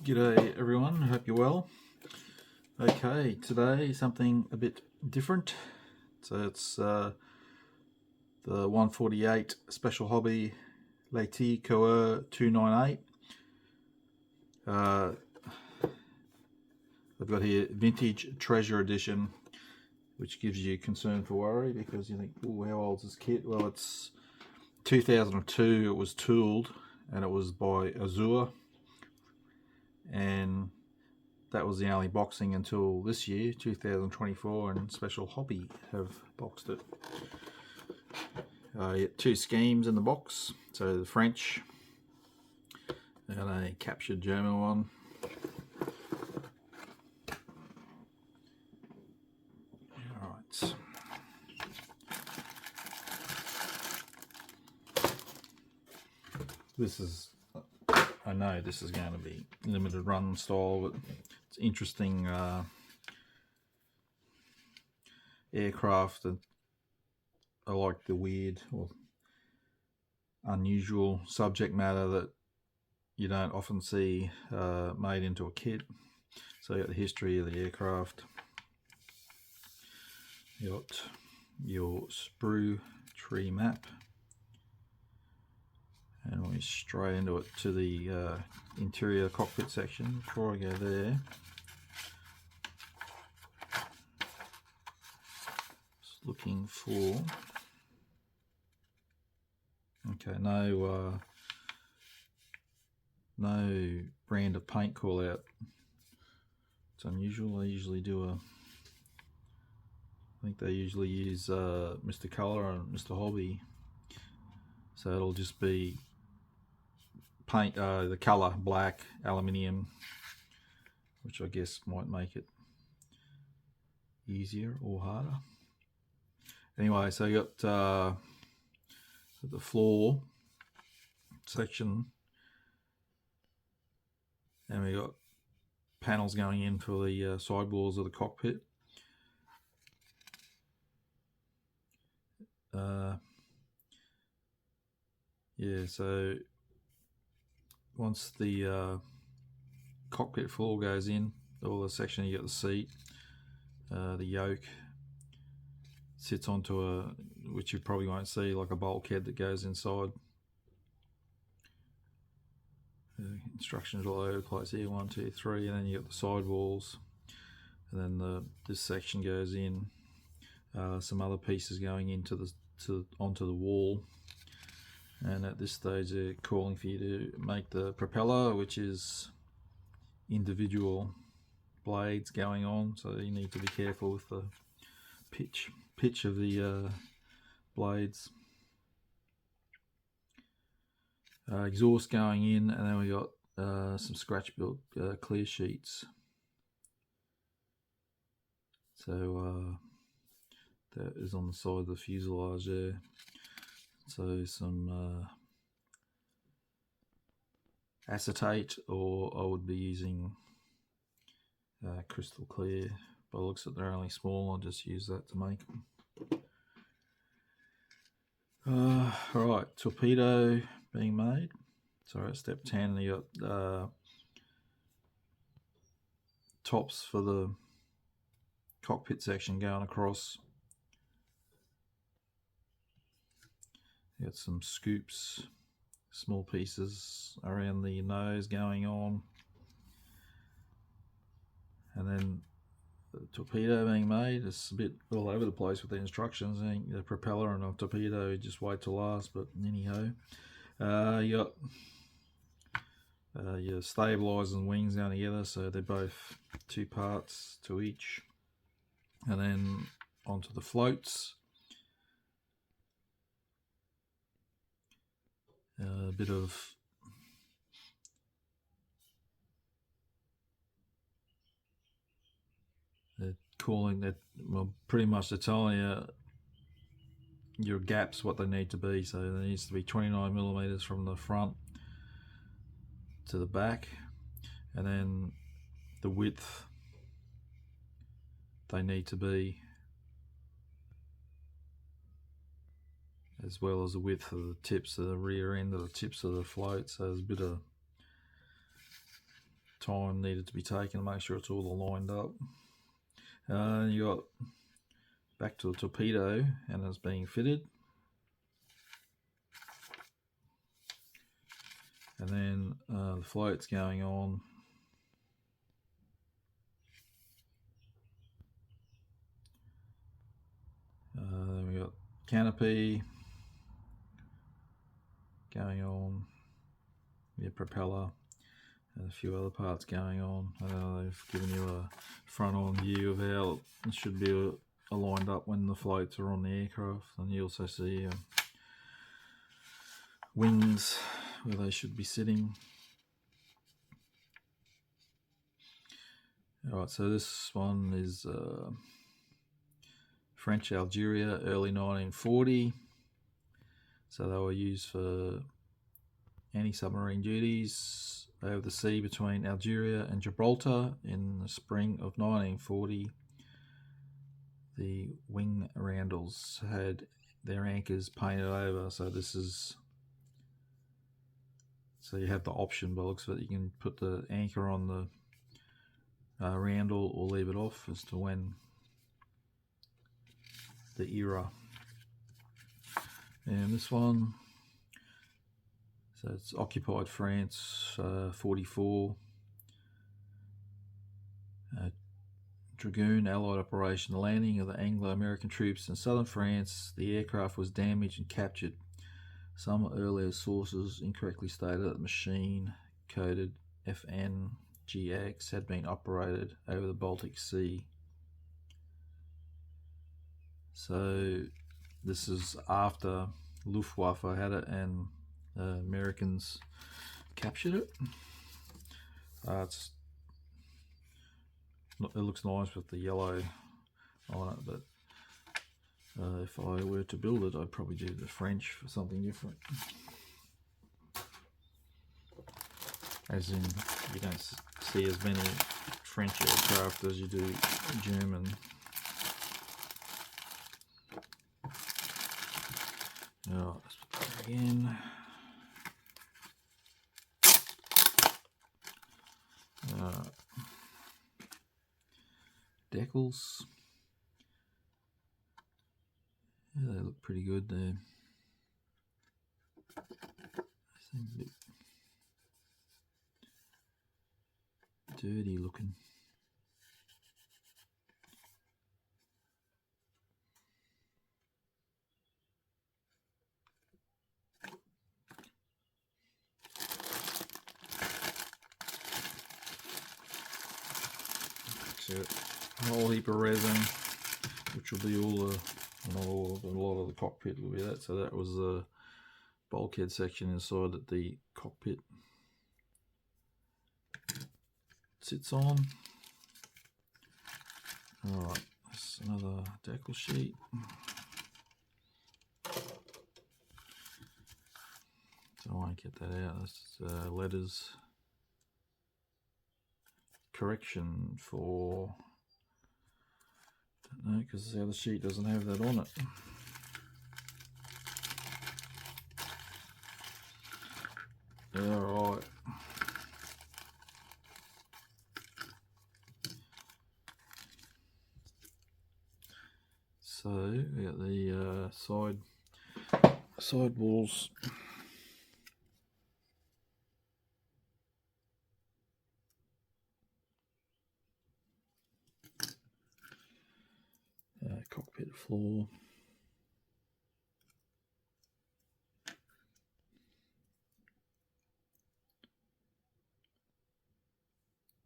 G'day everyone, hope you're well. Okay, today something a bit different. So it's the 148 Special Hobby Latecoere 298. I've got here Vintage Treasure Edition, which gives you concern for worry because you think, oh, how old is this kit? Well, it's 2002, it was tooled and it was by Azur, and that was the only boxing until this year, 2024, and Special Hobby have boxed it. You get two schemes in the box, so the French and a captured German one. Alright. This is, I know this is going to be limited run style, but it's interesting aircraft that I like the weird or unusual subject matter that you don't often see made into a kit. So you got the history of the aircraft, you got your sprue tree map, and we straight into it to the interior cockpit section. Before I go there, just looking for, okay, no brand of paint call out. It's unusual. I usually do I think they usually use Mr. Colour and Mr. Hobby, so it'll just be paint, the colour black, aluminium, which I guess might make it easier or harder. Anyway, so you got the floor section, and we got panels going in for the sidewalls of the cockpit. Yeah, so once the cockpit floor goes in, all the section, you got the seat, the yoke sits onto a, which you probably won't see, like a bulkhead that goes inside. Instructions all over the place here, 1, 2, 3, and then you got the sidewalls, and then this section goes in. Some other pieces going into onto the wall, and at this stage they're calling for you to make the propeller, which is individual blades going on, so you need to be careful with the pitch of the blades. Exhaust going in, and then we got some scratch built clear sheets. So that is on the side of the fuselage there. So some acetate, or I would be using crystal clear. By the looks of it, they're only small. I'll just use that to make them. Alright, torpedo being made. So at step 10, you got tops for the cockpit section going across. You got some scoops, small pieces around the nose going on, and then the torpedo being made. It's a bit all over the place with the instructions. I think the propeller and a torpedo just wait to last, but anyhow, you got your stabilizers and wings going together, so they're both 2 parts to each, and then onto the floats. A bit of calling that, well, pretty much they're telling you your gaps what they need to be. So there needs to be 29 millimeters from the front to the back, and then the width they need to be, as well as the width of the tips of the rear end of the tips of the float. So there's a bit of time needed to be taken to make sure it's all aligned up. You got back to the torpedo, and it's being fitted. And then the float's going on. Then we got canopy going on. Yeah, propeller and a few other parts going on. They've given you a front-on view of how it should be aligned up when the floats are on the aircraft, and you also see wings where they should be sitting. Alright, so this one is French Algeria, early 1940. So they were used for anti-submarine duties over the sea between Algeria and Gibraltar in the spring of 1940. The wing roundels had their anchors painted over, so you have the option by the looks of it. You can put the anchor on the roundel or leave it off as to when the era. And this one, so it's occupied France, 44. Dragoon Allied operation, the landing of the Anglo-American troops in southern France. The aircraft was damaged and captured. Some earlier sources incorrectly stated that the machine, coded FNGX, had been operated over the Baltic Sea. So this is after Luftwaffe had it and the Americans captured it. It looks nice with the yellow on it, but if I were to build it, I'd probably do the French for something different. As in, you don't see as many French aircraft as you do German. Alright, let's put that again. Decals. Yeah, they look pretty good there. Seem a bit dirty looking. So a whole heap of resin, which will be all a lot of the cockpit will be that. So that was the bulkhead section inside that the cockpit sits on. Alright, that's another decal sheet. So I won't get that out. That's letters. Correction for, don't know, because the other sheet doesn't have that on it. Alright. So we got the side walls. Cockpit floor.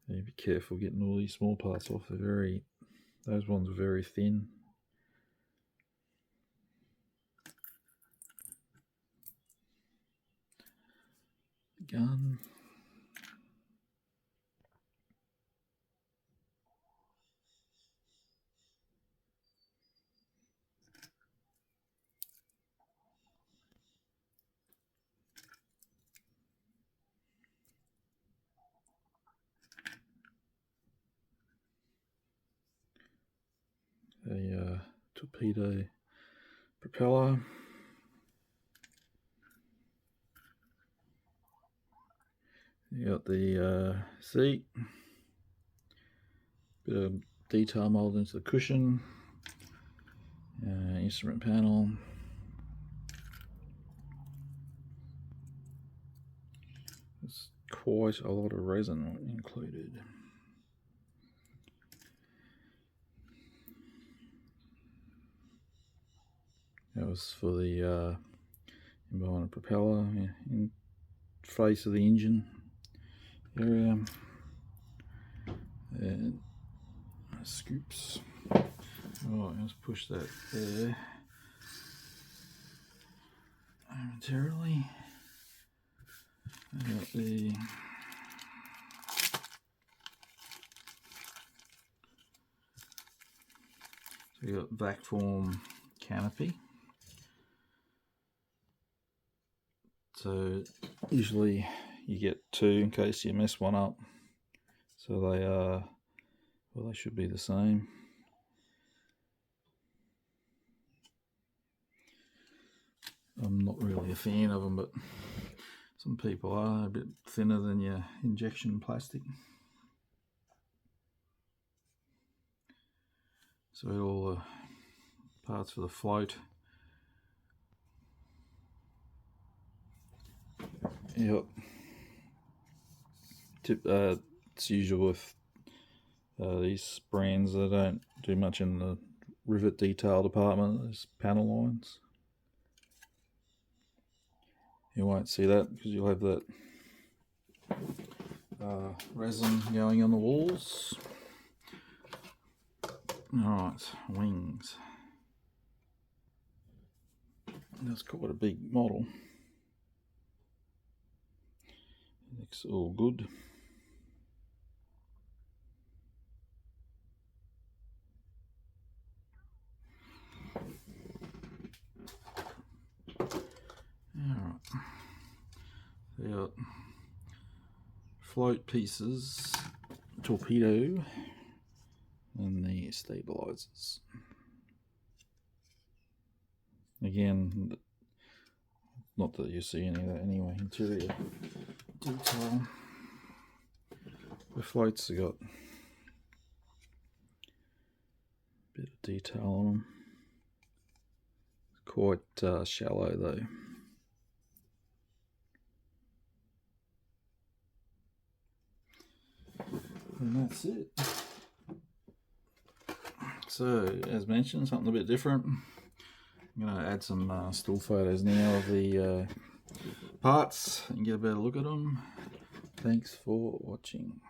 Yeah, be careful getting all these small parts off. Those ones are very thin. Gun. A torpedo propeller. You got the seat, bit of detail mold into the cushion, instrument panel. There's quite a lot of resin included. That was for the behind the propeller, in face of the engine area, and scoops. Right, let's push that there momentarily. Got the we got vac form canopy. So usually you get two in case you mess one up. So they are, well, they should be the same. I'm not really a fan of them, but some people are a bit thinner than your injection plastic. So all the parts for the float. Yep. It's usual with these brands, they don't do much in the rivet detail department. There's panel lines. You won't see that because you'll have that resin going on the walls. Alright, wings. That's quite a big model. Looks all good. Alright. They got float pieces, torpedo, and the stabilizers. Again, not that you see any of that anyway. Interior detail. The floats have got a bit of detail on them. Quite shallow though. And that's it. So, as mentioned, something a bit different. I'm going to add some still photos now of the parts and get a better look at them. Thanks for watching.